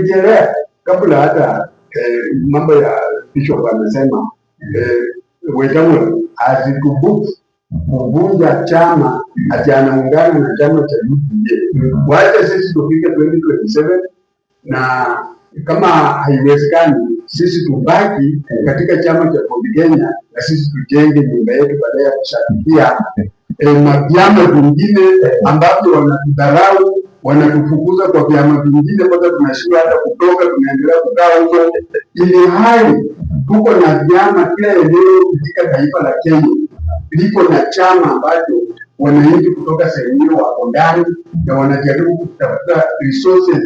kurejelea kabla hata mambo ya Bishop amesema Wetangula hazikubuku kuvunja chama ati anaungana na chama cha UDA. Wacha sisi tufike 2027 na kama haiwezekani sisi tubaki katika chama cha Ford Kenya na sisi tujenge nyumba yetu baada ya kushabikia vyama vingine ambavyo wanatudharau, wanatufukuza kwa vyama vingine mpaka tunashindwa hata kutoka, tunaendelea kukaa huko, ili hali tuko na vyama kila eneo katika taifa la Kenya liko na chama ambacho wananchi kutoka sehemu hiyo wako ndani na wanajaribu kutafuta resources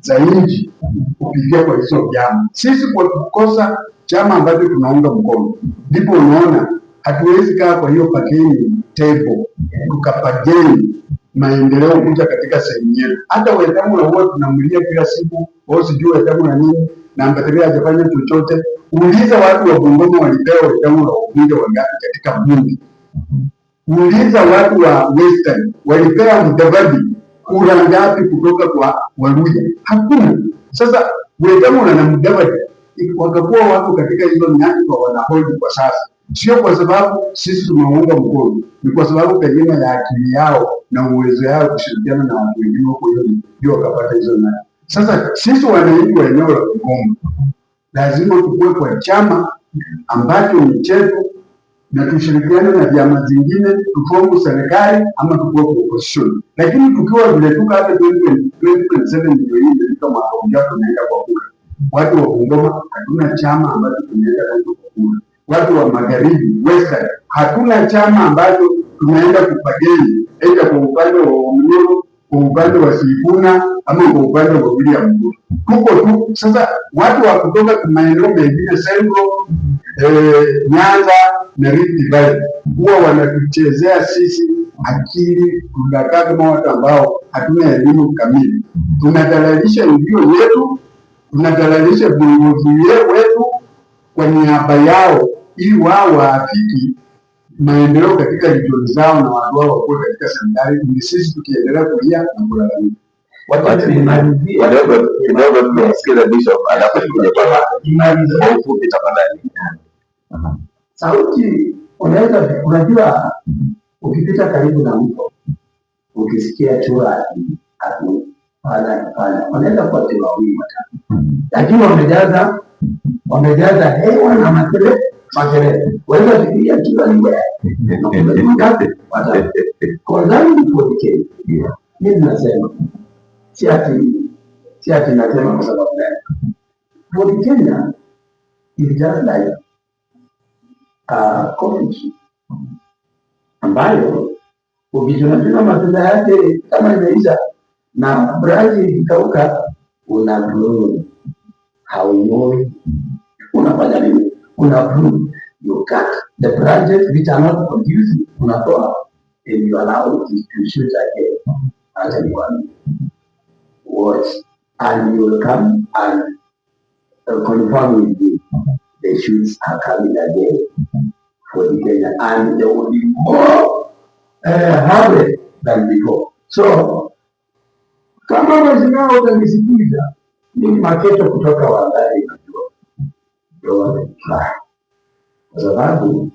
za nchi kupitia kwa hizo vyama. Sisi kwa kukosa chama ambacho tunaunga mkono, ndipo unaona hatuwezi kaa kwa hiyo pageni table tukapageni maendeleo kuja katika sehemu yetu. Hata Wetangula huwa tunamlia kila siku, wao sijui Wetangula nini na Ambatere hajafanya chochote. Uuliza watu wa Bungoma walipewa Wetangula wabunge wangapi katika bunge. Uuliza watu wa Western walipewa Mudavadi kura ngapi kutoka kwa Waluhya? Hakuna. Sasa Wetangula na Mudavadi wakakuwa wako katika hizo nyadhifa wanahold kwa sasa, sio kwa sababu sisi tumeunga mkono, ni kwa sababu pengine ya akili yao na uwezo yao kushirikiana na watu wengine huko, hiyo ndio wakapata hizo nyadhifa. Sasa sisi wananchi wa eneo la Bungoma lazima tukue kwa chama ambacho ni chetu na tushirikiane na vyama zingine tufomu serikali ama tukue kwa opposition. Lakini tukiwa vile tuka hata 2027 ndio hii ndio mwaka ujao tunaenda kwa kura. Watu wa Bungoma hatuna chama ambacho tunaenda kwa kura. Watu wa Magharibi Western hatuna chama ambacho tunaenda kupageni aidha kwa upande wa Omolo, kwa upande wa Sifuna ama kwa upande wa William Ruto. Tuko tu sasa watu wa kutoka maeneo mengine Central, Nyanza na Rift Valley huwa wanatuchezea sisi akili, tunakaa kama watu ambao hatuna elimu kamili. Tunadhalalisha ndio yetu, tunadhalalisha viongozi wetu kwa niaba yao ili wao waafiki maendeleo katika region zao na watu wao wakuwe katika serikali, ni sisi tukiendelea kulia na kulalamika. Kidogo tunasikiza Bishop alafu tukuje kwa ufupi tafadhali. Sauti unajua ukipita karibu na mto ukisikia chura pala wanaweza kuwa tu wawili watatu, lakini wamejaza hewa na makelele. Waweza fikiria chura ni wewe kwa dhani kwa kile. Mimi nasema si ati nasema kwa sababu gani? Ford Kenya is just like coffee ambayo ukijunajuna matunda yake kama imeisha na branch ikikauka una prune, haumoi, unafanya nini? Una prune, you cut the branches which are not producing, unatoa and you allow it to shoot again. Actually one watch and you will come and confirm with me the shoots are coming again for the Kenya and there will be more harvest than before. So kama mazingao utanisikiza mimi Maketo kutoka Wandari najua kwa sababu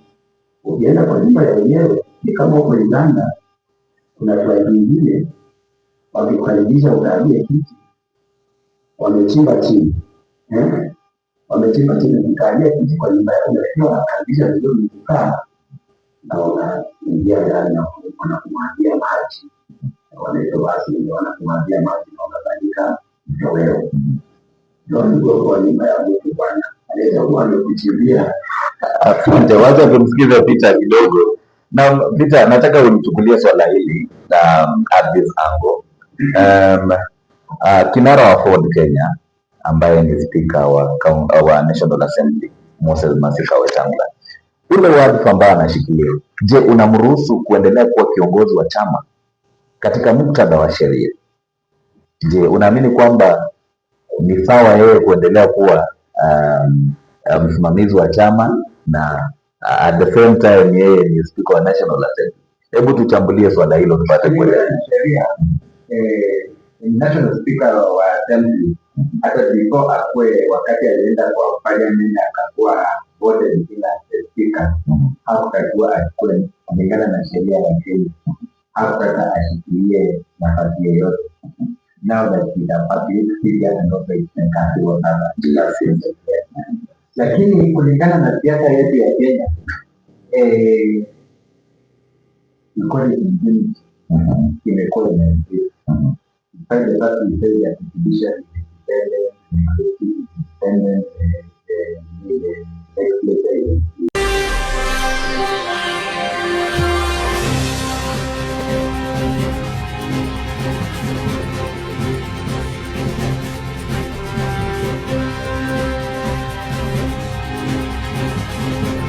ukienda kwa nyumba ya wenyewe ni kama huko Uganda kuna tribe nyingine wakikukaribisha ukalie kiti wamechimba chini wamechimba chini ukalie kiti kwa nyumba yao ndio wanakaribisha vizuri kukaa na wanaingia ndani na wanakumwagia maji wanaitwa basi wanakumwagia maji na wanafanyika kitoweo. Ndio kwa nyumba ya mtu bwana anaweza kuwa amekuchimbia. Asante, wacha tumsikize Peter kidogo. Na Peter, nataka unichukulie swala hili at this angle. Kinara wa Ford Kenya ambaye ni speaker wa National Assembly Moses Masika Wetangula, ule wadhifa ambao anashikilia, je, unamruhusu kuendelea kuwa kiongozi wa chama katika muktadha wa sheria? Je, unaamini kwamba ni sawa yeye kuendelea kuwa msimamizi wa chama na at the same time yeye ni speaker wa National Assembly? Hebu tuchambulie swala hilo tupate kuelewa. National Speaker wa Assembly hata before akwe, wakati alienda kwa parliament akakuwa voted bila speaker, hakutakiwa achukue kulingana na sheria ya Kenya, hakutaka ashikilie nafasi yoyote. Now that he's a public figure and also it's a country of lakini kulingana na siasa yetu ya Kenya, equality impunity imekuwa imeanzia. Despite the fact we say that judiciary is independent, executive is independent,